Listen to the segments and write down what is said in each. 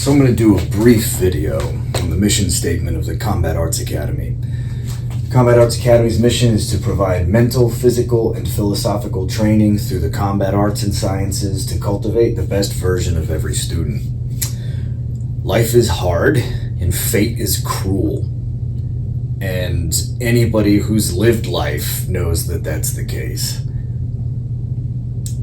So I'm going to do a brief video on the mission statement of the Combat Arts Academy. The Combat Arts Academy's mission is to provide mental, physical, and philosophical training through the combat arts and sciences to cultivate the best version of every student. Life is hard and fate is cruel. And anybody who's lived life knows that that's the case.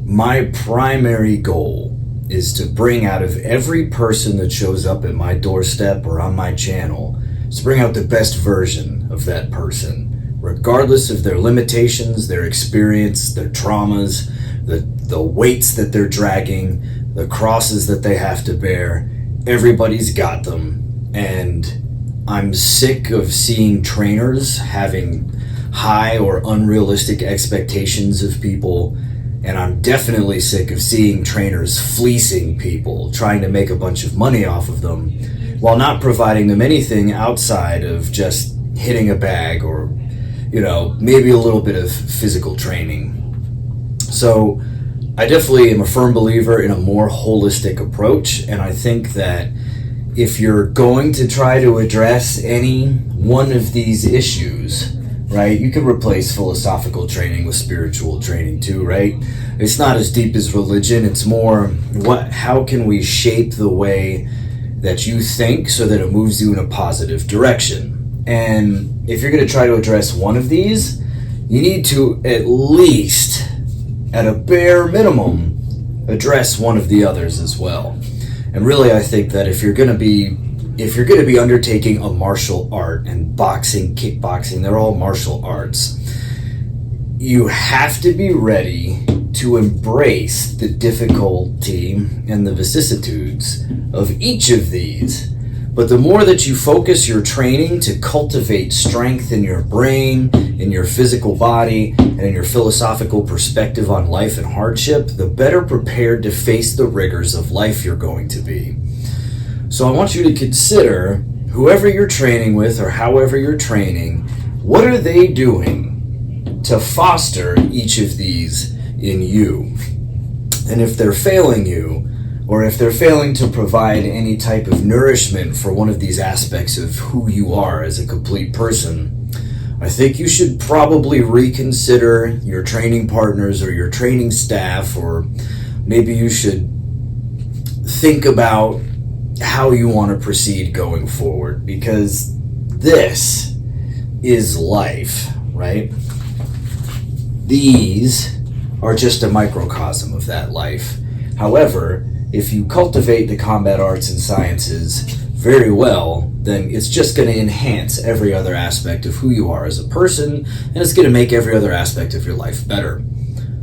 My primary goal is to bring out of every person that shows up at my doorstep or on my channel, is to bring out the best version of that person, regardless of their limitations, their experience, their traumas, the weights that they're dragging, the crosses that they have to bear. Everybody's got them, and I'm sick of seeing trainers having high or unrealistic expectations of people. And I'm definitely sick of seeing trainers fleecing people, trying to make a bunch of money off of them, while not providing them anything outside of just hitting a bag or, maybe a little bit of physical training. So I definitely am a firm believer in a more holistic approach, and I think that if you're going to try to address any one of these issues, right, you can replace philosophical training with spiritual training too, right? It's not as deep as religion. It's more how can we shape the way that you think so that it moves you in a positive direction. And if you're going to try to address one of these, you need to at least, at a bare minimum, address one of the others as well. And really, I think that if you're going to be undertaking a martial art, and boxing, kickboxing, they're all martial arts, you have to be ready to embrace the difficulty and the vicissitudes of each of these. But the more that you focus your training to cultivate strength in your brain, in your physical body, and in your philosophical perspective on life and hardship, the better prepared to face the rigors of life you're going to be. So I want you to consider whoever you're training with or however you're training, what are they doing to foster each of these in you? And if they're failing you, or if they're failing to provide any type of nourishment for one of these aspects of who you are as a complete person, I think you should probably reconsider your training partners or your training staff, or maybe you should think about how you want to proceed going forward, because this is life, right? These are just a microcosm of that life. However, if you cultivate the combat arts and sciences very well, then it's just going to enhance every other aspect of who you are as a person, and it's going to make every other aspect of your life better.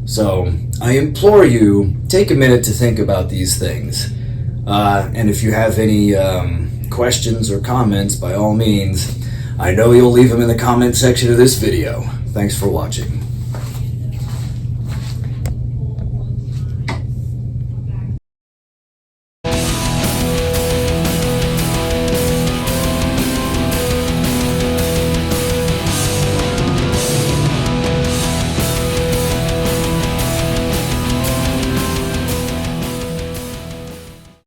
So I implore you, take a minute to think about these things. And if you have any questions or comments, by all means, I know you'll leave them in the comment section of this video. Thanks for watching.